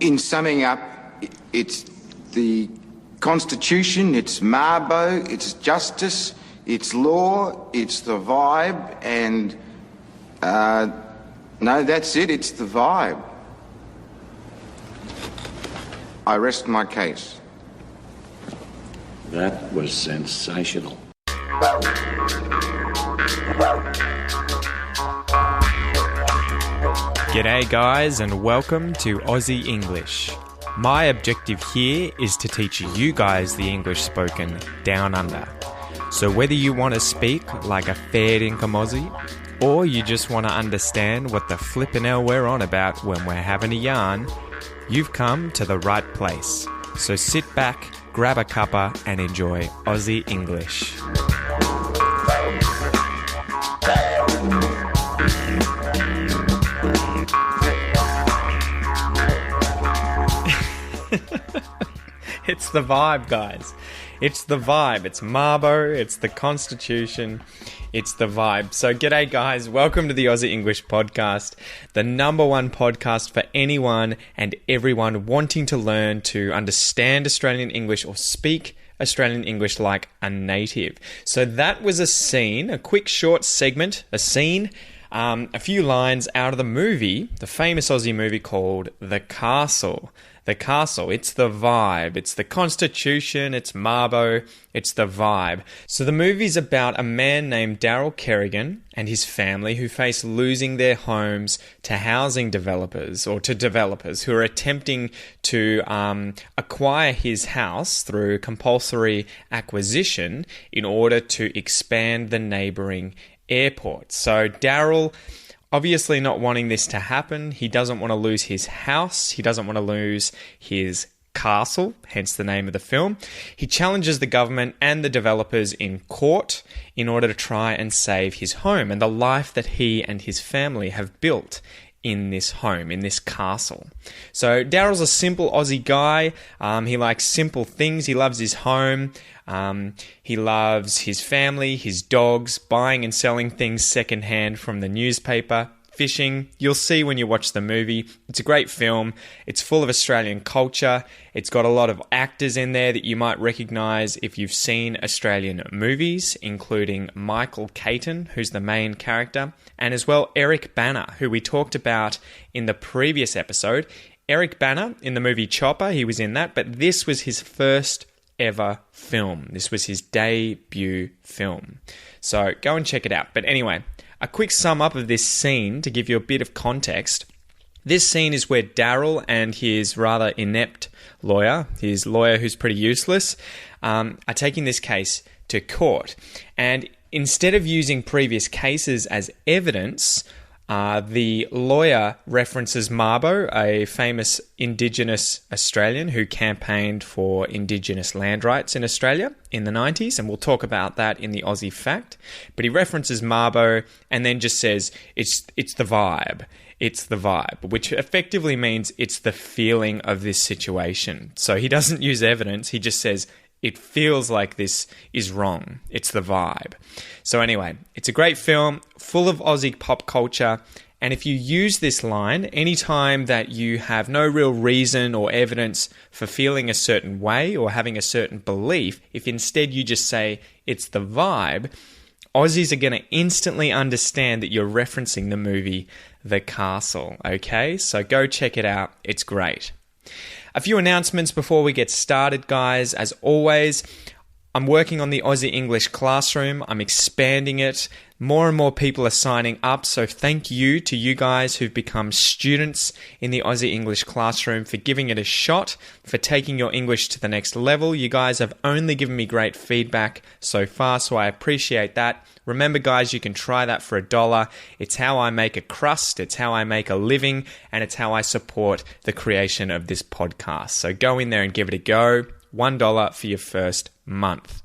in summing up, it's the Constitution, it's Mabo, it's justice, it's law, it's the vibe, and no, that's it, it's the vibe. I rest my case. That was sensational. G'day guys, and welcome to Aussie English. My objective here is to teach you guys the English spoken down under. So whether you want to speak like a fair dinkum Aussie, or you just want to understand what the flippin' hell we're on about when we're having a yarn, you've come to the right place. So sit back, grab a cuppa and enjoy Aussie English. It's the vibe, guys. It's the vibe. It's Mabo, it's the Constitution, it's the vibe. So g'day guys, welcome to the Aussie English Podcast, the number one podcast for anyone and everyone wanting to learn to understand Australian English or speak Australian English like a native. So that was a scene, a quick short segment, a scene, a few lines out of the movie, the famous Aussie movie called The Castle. The Castle, it's the vibe, it's the Constitution, it's Mabo, it's the vibe. So the movie's about a man named Daryl Kerrigan and his family who face losing their homes to housing developers or to developers who are attempting to acquire his house through compulsory acquisition in order to expand the neighbouring airport. So Daryl, obviously not wanting this to happen, he doesn't want to lose his house, he doesn't want to lose his castle, hence the name of the film. He challenges the government and the developers in court in order to try and save his home and the life that he and his family have built in this home, in this castle. So Daryl's a simple Aussie guy. He likes simple things. He loves his home. He loves his family, his dogs, buying and selling things secondhand from the newspaper, fishing. You'll see when you watch the movie. It's a great film. It's full of Australian culture. It's got a lot of actors in there that you might recognise if you've seen Australian movies, including Michael Caton, who's the main character, and as well Eric Bana, who we talked about in the previous episode. Eric Bana in the movie Chopper, he was in that, but this was his first ever film. This was his debut film. So go and check it out. But anyway, a quick sum up of this scene to give you a bit of context. This scene is where Daryl and his rather inept lawyer, his lawyer who's pretty useless, are taking this case to court. And instead of using previous cases as evidence, the lawyer references Mabo, a famous Indigenous Australian who campaigned for Indigenous land rights in Australia in the 90s, and we'll talk about that in the Aussie Fact. But he references Mabo and then just says, it's the vibe. It's the vibe, which effectively means it's the feeling of this situation. So he doesn't use evidence, he just says, it feels like this is wrong. It's the vibe. So anyway, it's a great film, full of Aussie pop culture. And if you use this line anytime that you have no real reason or evidence for feeling a certain way or having a certain belief, if instead you just say, it's the vibe, Aussies are going to instantly understand that you're referencing the movie The Castle. Okay, so go check it out. It's great. A few announcements before we get started, guys. As always, I'm working on the Aussie English Classroom. I'm expanding it. More and more people are signing up, so thank you to you guys who've become students in the Aussie English Classroom for giving it a shot, for taking your English to the next level. You guys have only given me great feedback so far, so I appreciate that. Remember, guys, you can try that for $1. It's how I make a crust, it's how I make a living, and it's how I support the creation of this podcast. So go in there and give it a go. $1 for your first month.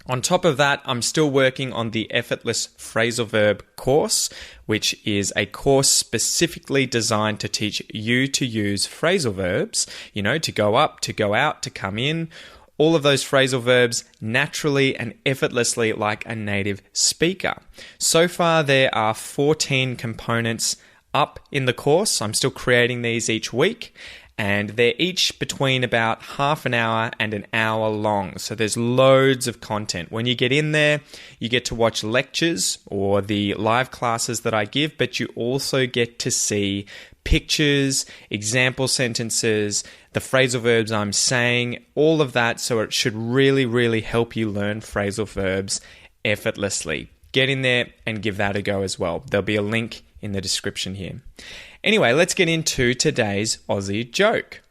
On top of that, I'm still working on the Effortless Phrasal Verb course, which is a course specifically designed to teach you to use phrasal verbs, to go up, to go out, to come in, all of those phrasal verbs naturally and effortlessly like a native speaker. So far, there are 14 components up in the course. I'm still creating these each week. and they're each between about half an hour and an hour long. So there's loads of content. When you get in there, you get to watch lectures or the live classes that I give, but you also get to see pictures, example sentences, the phrasal verbs I'm saying, all of that. So it should really, really help you learn phrasal verbs effortlessly. Get in there and give that a go as well. There'll be a link in the description here. Anyway, let's get into today's Aussie joke.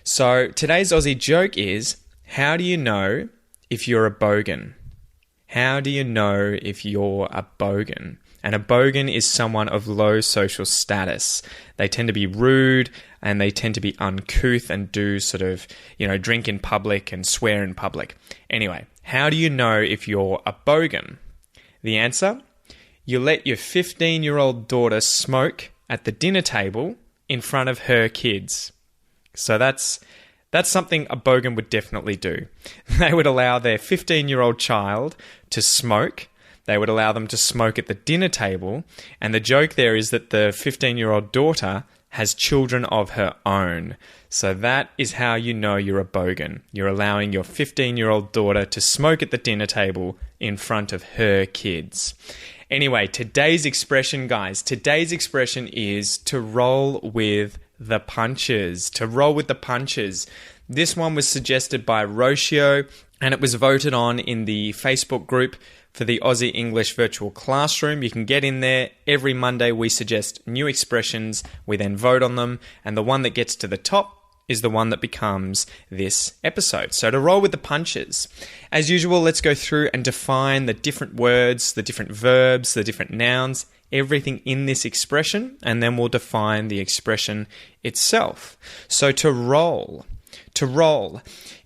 So today's Aussie joke is, how do you know if you're a bogan? How do you know if you're a bogan? And a bogan is someone of low social status. They tend to be rude and they tend to be uncouth and do sort of, drink in public and swear in public. Anyway, how do you know if you're a bogan? The answer? You let your 15-year-old daughter smoke at the dinner table in front of her kids. So that's something a bogan would definitely do. They would allow their 15-year-old child to smoke. They would allow them to smoke at the dinner table. And the joke there is that the 15-year-old daughter has children of her own. So that is how you know you're a bogan. You're allowing your 15-year-old daughter to smoke at the dinner table in front of her kids. Anyway, today's expression, guys, is to roll with the punches. To roll with the punches. This one was suggested by Rocio, and it was voted on in the Facebook group for the Aussie English Virtual Classroom. You can get in there. Every Monday we suggest new expressions. We then vote on them, and the one that gets to the top is the one that becomes this episode. So to roll with the punches. As usual, let's go through and define the different words, the different verbs, the different nouns, everything in this expression, and then we'll define the expression itself. So to roll.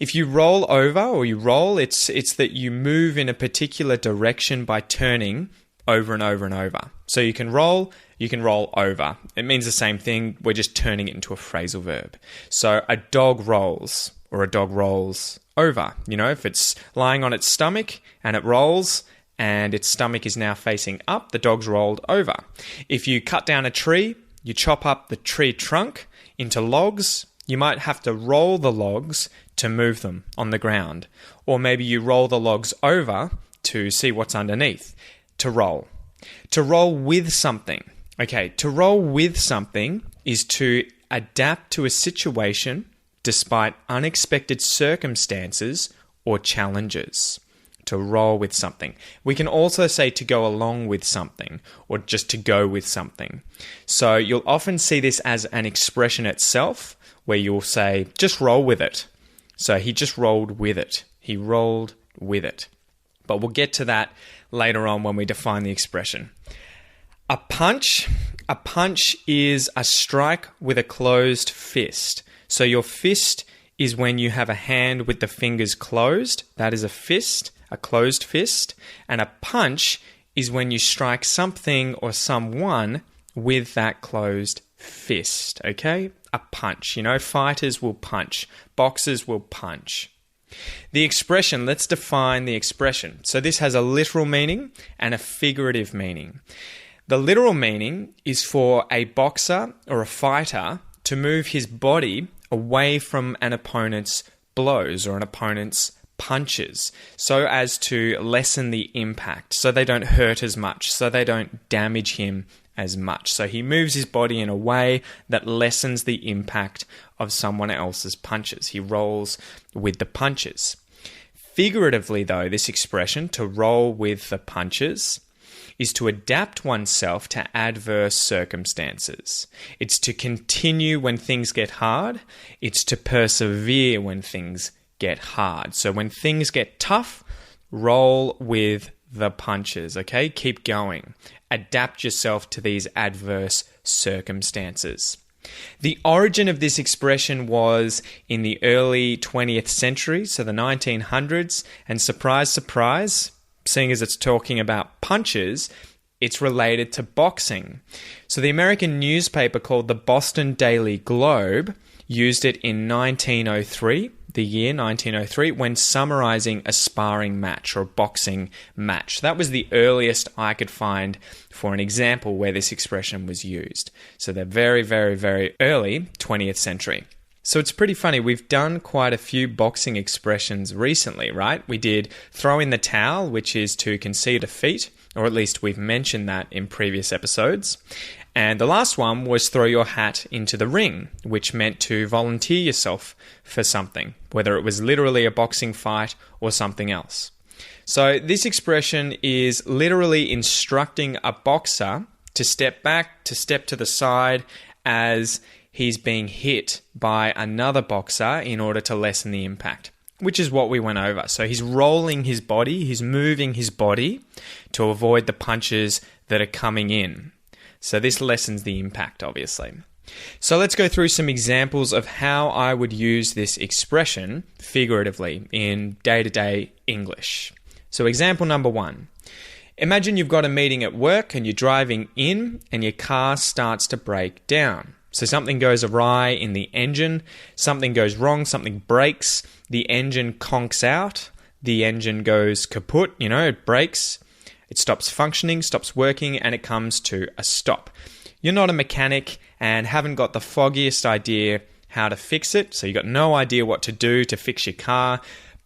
If you roll over or you roll, it's that you move in a particular direction by turning over and over and over. So you can roll over. It means the same thing. We're just turning it into a phrasal verb. So a dog rolls or a dog rolls over. If it's lying on its stomach and it rolls and its stomach is now facing up, the dog's rolled over. If you cut down a tree, you chop up the tree trunk into logs. You might have to roll the logs to move them on the ground. Or maybe you roll the logs over to see what's underneath. To roll. To roll with something. Okay, to roll with something is to adapt to a situation despite unexpected circumstances or challenges. To roll with something. We can also say to go along with something or just to go with something. So you'll often see this as an expression itself where you'll say, just roll with it. So he just rolled with it. He rolled with it. But we'll get to that later on when we define the expression. A punch is a strike with a closed fist. So your fist is when you have a hand with the fingers closed. That is a fist, a closed fist. And a punch is when you strike something or someone with that closed fist, okay? A punch. Fighters will punch. Boxers will punch. The expression, let's define the expression. So this has a literal meaning and a figurative meaning. The literal meaning is for a boxer or a fighter to move his body away from an opponent's blows or an opponent's punches so as to lessen the impact, so they don't hurt as much, so they don't damage him as much. So he moves his body in a way that lessens the impact of someone else's punches. He rolls with the punches. Figuratively, though, this expression, to roll with the punches, is to adapt oneself to adverse circumstances. It's to continue when things get hard. It's to persevere when things get hard. So when things get tough, roll with the punches, okay? Keep going. Adapt yourself to these adverse circumstances. The origin of this expression was in the early 20th century, so the 1900s, and surprise, surprise, seeing as it's talking about punches, it's related to boxing. So the American newspaper called the Boston Daily Globe used it in 1903, the year 1903, when summarizing a sparring match or a boxing match. That was the earliest I could find for an example where this expression was used. So the very, very, very early 20th century. So it's pretty funny. We've done quite a few boxing expressions recently, right? We did throw in the towel, which is to concede a defeat, or at least we've mentioned that in previous episodes. And the last one was throw your hat into the ring, which meant to volunteer yourself for something, whether it was literally a boxing fight or something else. So this expression is literally instructing a boxer to step back, to step to the side as he's being hit by another boxer in order to lessen the impact, which is what we went over. So he's rolling his body, he's moving his body to avoid the punches that are coming in. So this lessens the impact, obviously. So let's go through some examples of how I would use this expression figuratively in day-to-day English. So example number 1. Imagine you've got a meeting at work and you're driving in and your car starts to break down. So something goes awry in the engine, something goes wrong, something breaks, the engine conks out, the engine goes kaput, it breaks, it stops functioning, stops working, and it comes to a stop. You're not a mechanic and haven't got the foggiest idea how to fix it, so you've got no idea what to do to fix your car,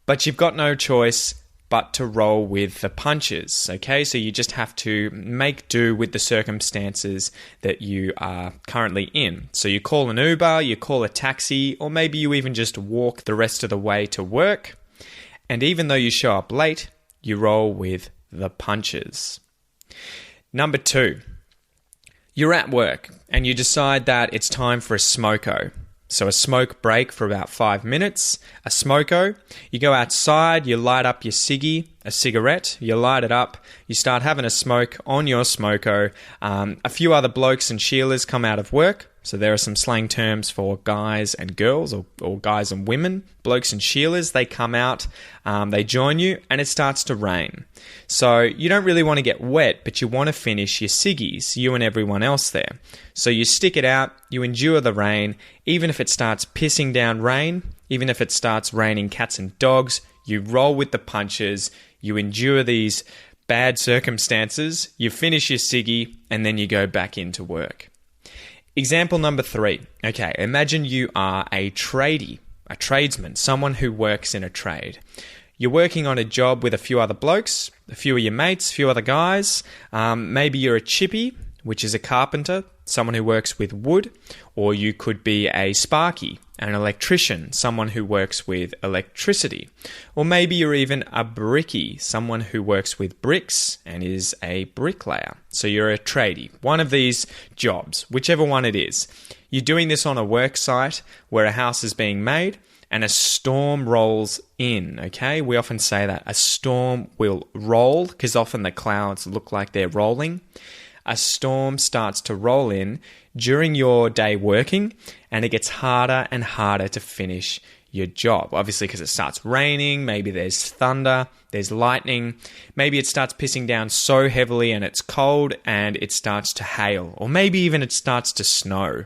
but you've got no choice but to roll with the punches, okay? So you just have to make do with the circumstances that you are currently in. So you call an Uber, you call a taxi, or maybe you even just walk the rest of the way to work. And even though you show up late, you roll with the punches. Number 2, you're at work and you decide that it's time for a smoko. So a smoke break for about 5 minutes, a smoko. You go outside, you light up your ciggy, a cigarette, you light it up, you start having a smoke on your smoko. A few other blokes and Sheilas come out of work. So there are some slang terms for guys and girls or guys and women. Blokes and Sheilas, they come out, they join you, and it starts to rain. So you don't really want to get wet, but you want to finish your ciggies, you and everyone else there. So you stick it out, you endure the rain, even if it starts pissing down rain, even if it starts raining cats and dogs, you roll with the punches, you endure these bad circumstances, you finish your ciggy, and then you go back into work. Example number 3. Okay, imagine you are a tradie, a tradesman, someone who works in a trade. You're working on a job with a few other blokes, a few of your mates, a few other guys. Maybe you're a chippy, which is a carpenter, someone who works with wood, or you could be a sparky, an electrician, someone who works with electricity. Or maybe you're even a brickie, someone who works with bricks and is a bricklayer. So you're a tradie, one of these jobs, whichever one it is. You're doing this on a work site where a house is being made and a storm rolls in, okay? We often say that a storm will roll because often the clouds look like they're rolling. A storm starts to roll in during your day working and it gets harder and harder to finish your job. Obviously because it starts raining, maybe there's thunder, there's lightning, maybe it starts pissing down so heavily and it's cold and it starts to hail, or maybe even it starts to snow.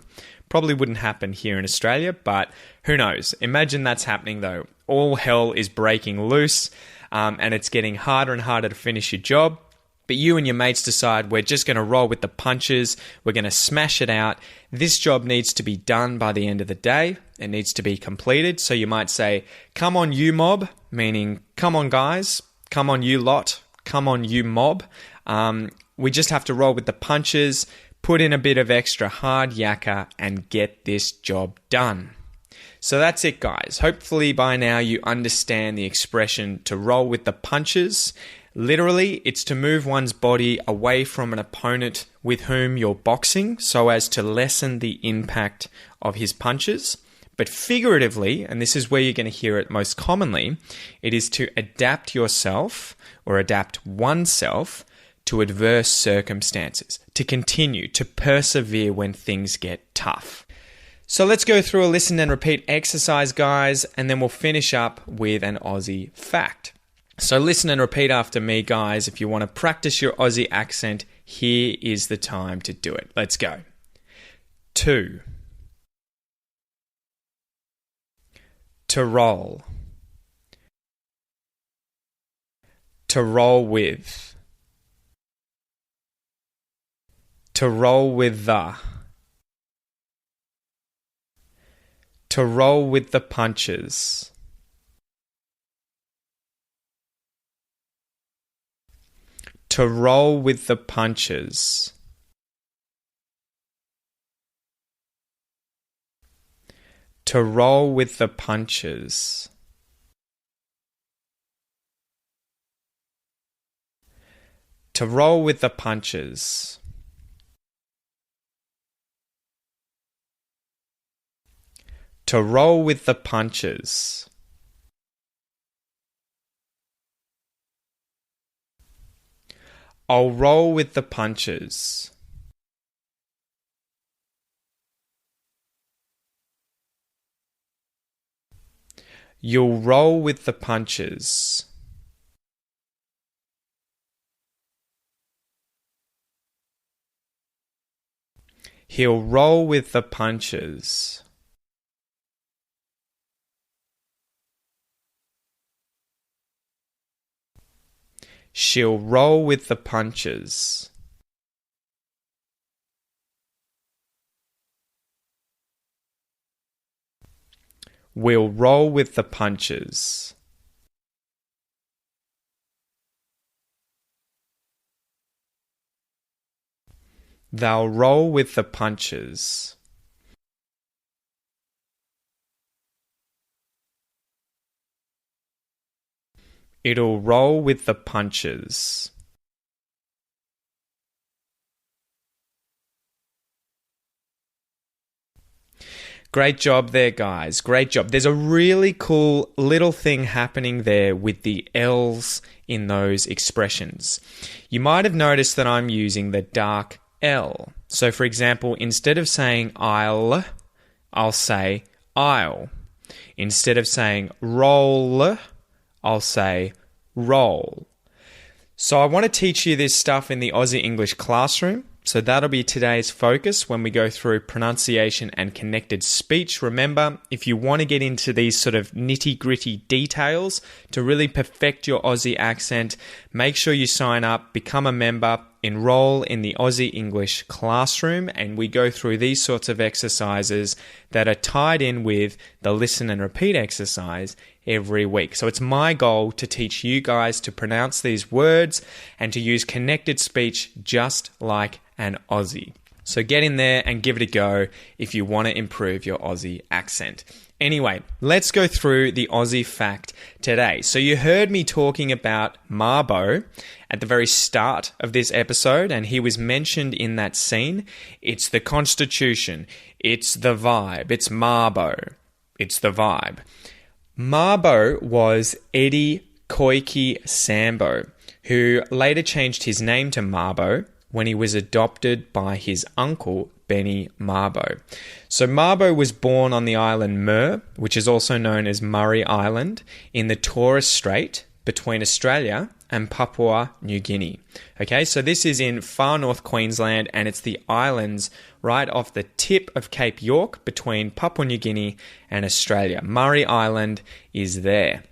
Probably wouldn't happen here in Australia, but who knows? Imagine that's happening though. All hell is breaking loose and it's getting harder and harder to finish your job. But you and your mates decide we're just going to roll with the punches, we're going to smash it out. This job needs to be done by the end of the day. It needs to be completed. So you might say, come on you mob, meaning come on guys, come on you lot, come on you mob. We just have to roll with the punches, put in a bit of extra hard yakka and get this job done. So that's it guys. Hopefully by now you understand the expression to roll with the punches. Literally, it's to move one's body away from an opponent with whom you're boxing so as to lessen the impact of his punches. But figuratively, and this is where you're going to hear it most commonly, it is to adapt yourself or adapt oneself to adverse circumstances, to continue, to persevere when things get tough. So let's go through a listen and repeat exercise, guys, and then we'll finish up with an Aussie fact. So listen and repeat after me, guys. If you want to practice your Aussie accent, here is the time to do it. Let's go. 2. To roll. To roll with. To roll with the. To roll with the punches. To roll with the punches. To roll with the punches. To roll with the punches. To roll with the punches. I'll roll with the punches. You'll roll with the punches. He'll roll with the punches. She'll roll with the punches. We'll roll with the punches. They'll roll with the punches. It'll roll with the punches. Great job there, guys. Great job. There's a really cool little thing happening there with the L's in those expressions. You might have noticed that I'm using the dark L. So, for example, instead of saying I'll say I'll. Instead of saying roll, I'll say roll. So I want to teach you this stuff in the Aussie English classroom. So that'll be today's focus when we go through pronunciation and connected speech. Remember, if you want to get into these sort of nitty-gritty details to really perfect your Aussie accent, make sure you sign up, become a member, enroll in the Aussie English classroom, and we go through these sorts of exercises that are tied in with the listen and repeat exercise every week. So it's my goal to teach you guys to pronounce these words and to use connected speech just like an Aussie. So get in there and give it a go if you want to improve your Aussie accent. Anyway, let's go through the Aussie fact today. So you heard me talking about Mabo at the very start of this episode, and he was mentioned in that scene. It's the Constitution. It's the vibe. It's Mabo. It's the vibe. Mabo was Eddie Koiki Sambo, who later changed his name to Mabo when he was adopted by his uncle, Benny Mabo. So Mabo was born on the island Mer, which is also known as Murray Island, in the Torres Strait between Australia and Papua New Guinea. Okay, so this is in far north Queensland, and it's the islands right off the tip of Cape York between Papua New Guinea and Australia. Murray Island is there.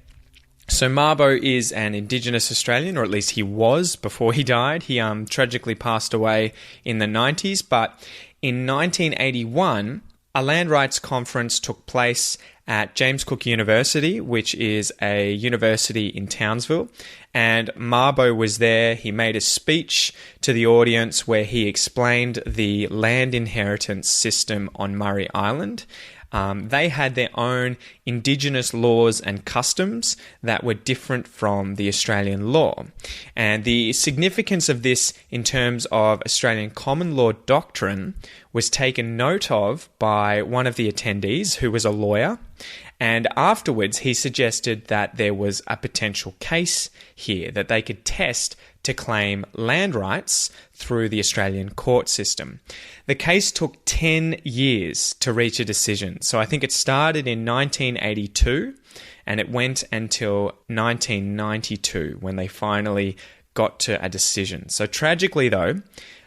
So Mabo is an Indigenous Australian, or at least he was before he died. He tragically passed away in the 90s, but in 1981, a land rights conference took place at James Cook University, which is a university in Townsville, and Mabo was there. He made a speech to the audience where he explained the land inheritance system on Murray Island. They had their own Indigenous laws and customs that were different from the Australian law. And the significance of this in terms of Australian common law doctrine was taken note of by one of the attendees, who was a lawyer. And afterwards, he suggested that there was a potential case here that they could test to claim land rights through the Australian court system. The case took 10 years to reach a decision. So I think it started in 1982 and it went until 1992 when they finally got to a decision. So tragically though,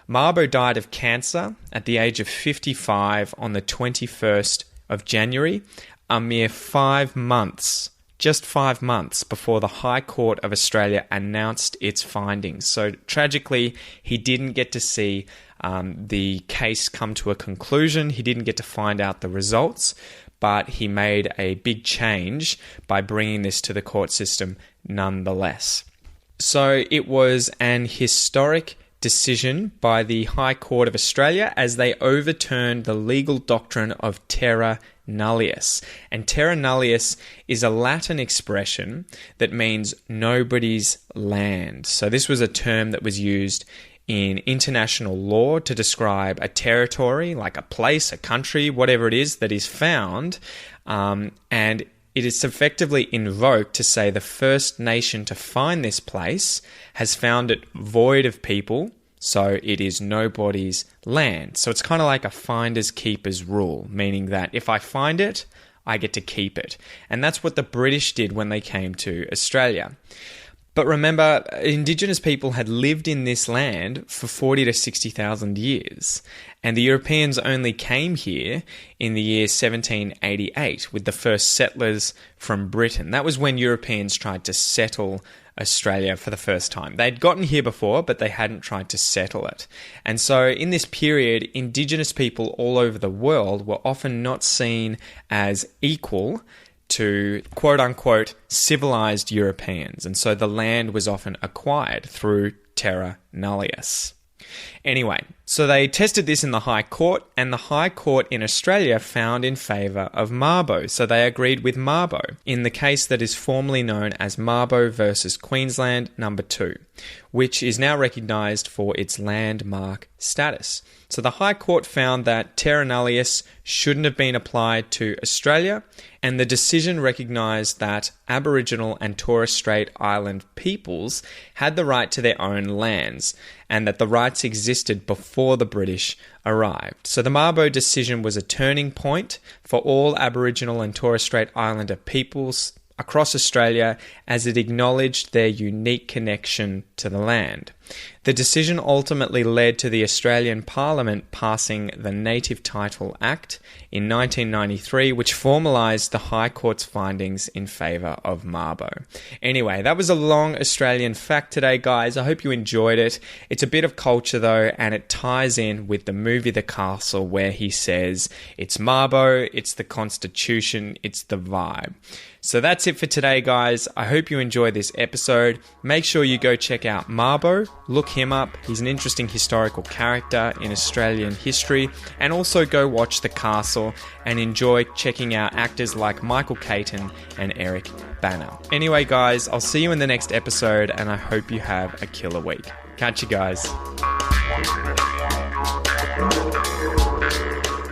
Mabo died of cancer at the age of 55 on the 21st of January, a mere 5 months. Just 5 months before the High Court of Australia announced its findings. So tragically, he didn't get to see the case come to a conclusion. He didn't get to find out the results. but he made a big change by bringing this to the court system nonetheless. So it was an historic decision by the High Court of Australia as they overturned the legal doctrine of terra nullius. And terra nullius is a Latin expression that means nobody's land. So this was a term that was used in international law to describe a territory, like a place, a country, whatever it is that is found, and it is effectively invoked to say the first nation to find this place has found it void of people, so it is nobody's land. So it's kind of like a finders keepers rule, meaning that if I find it, I get to keep it. And that's what the British did when they came to Australia. But remember, Indigenous people had lived in this land for 40 to 60,000 years, and the Europeans only came here in the year 1788 with the first settlers from Britain. That was when Europeans tried to settle Australia for the first time. They'd gotten here before, but they hadn't tried to settle it. And so in this period, Indigenous people all over the world were often not seen as equal to quote-unquote civilized Europeans, and so the land was often acquired through terra nullius. Anyway, so they tested this in the High Court, and the High Court in Australia found in favour of Mabo, so they agreed with Mabo in the case that is formally known as Mabo versus Queensland No. 2, which is now recognised for its landmark status. So the High Court found that terra nullius shouldn't have been applied to Australia, and the decision recognised that Aboriginal and Torres Strait Island peoples had the right to their own lands, and that the rights existed before the British arrived. So the Mabo decision was a turning point for all Aboriginal and Torres Strait Islander peoples across Australia as it acknowledged their unique connection to the land. The decision ultimately led to the Australian Parliament passing the Native Title Act in 1993, which formalised the High Court's findings in favour of Mabo. Anyway, that was a long Australian fact today, guys. I hope you enjoyed it. It's a bit of culture, though, and it ties in with the movie The Castle, where he says, it's Mabo, it's the Constitution, it's the vibe. So that's it for today, guys. I hope you enjoyed this episode. Make sure you go check out Mabo. Look him up. He's an interesting historical character in Australian history. And also go watch The Castle and enjoy checking out actors like Michael Caton and Eric Bana. Anyway, guys, I'll see you in the next episode, and I hope you have a killer week. Catch you guys.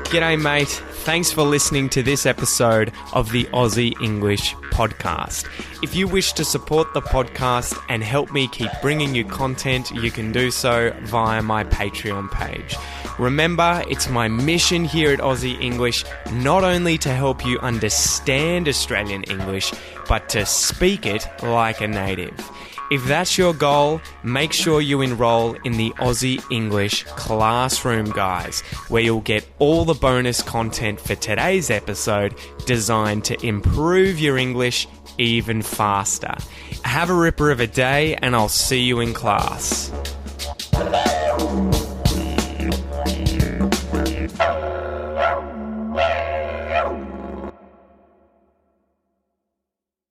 G'day, mate. Thanks for listening to this episode of the Aussie English Podcast. If you wish to support the podcast and help me keep bringing you content, you can do so via my Patreon page. Remember, it's my mission here at Aussie English not only to help you understand Australian English, but to speak it like a native. If that's your goal, make sure you enroll in the Aussie English Classroom, guys, where you'll get all the bonus content for today's episode designed to improve your English even faster. Have a ripper of a day, and I'll see you in class.